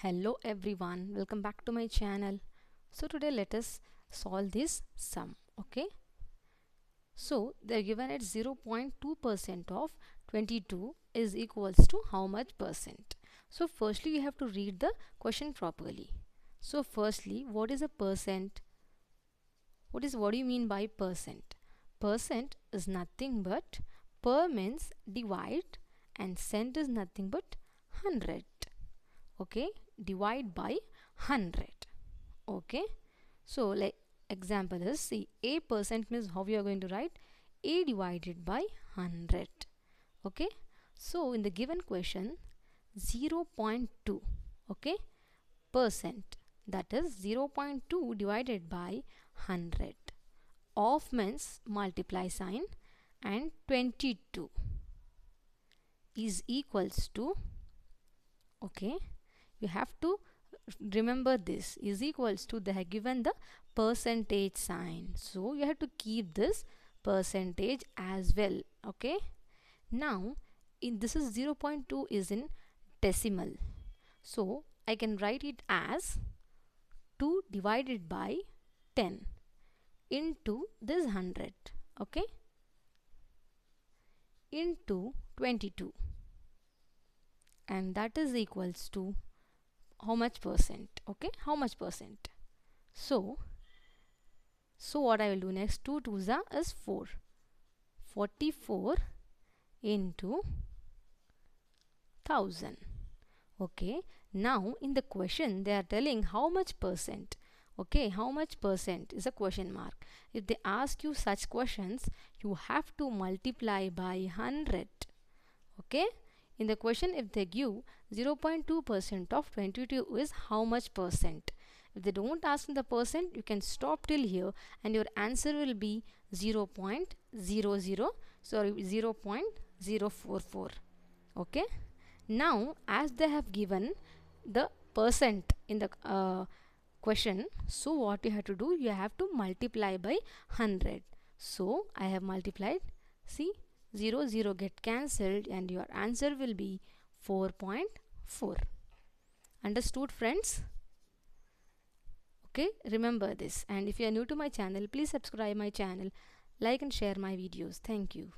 Hello everyone, welcome back to my channel. So today let us solve this sum. Okay, so they're given at 0.2% of 22 is equals to how much percent. So firstly you have to read the question properly. So firstly, what is a percent? What do you mean by percent? Percent is nothing but per means divide and cent is nothing but 100. Okay, divide by 100. Okay, so like example is, see, a percent means how we are going to write a divided by 100. Okay, so in the given question 0.2, okay, percent, that is 0.2 divided by 100. Of means multiply sign and 22 is equals to, okay, you have to remember this, is equals to, they have given the percentage sign, so you have to keep this percentage as well. Okay, now in this is 0.2 is in decimal, so I can write it as 2 divided by 10 into this 100, okay, into 22, and that is equals to how much percent? Okay, how much percent? So what I will do next, 2 2s is 4, 44 into 1000. Okay, now in the question they are telling how much percent. Okay, how much percent is a question mark. If they ask you such questions, you have to multiply by 100. Okay, in the question if they give 0.2% of 22 is how much percent. If they don't ask the percent, you can stop till here and your answer will be 0.044. Okay, now as they have given the percent in the question, so what you have to do, you have to multiply by 100. So I have multiplied, see, 0 0 get cancelled and your answer will be 4.4. Understood, friends? Okay, remember this, and if you are new to my channel, please subscribe my channel, like and share my videos. Thank you.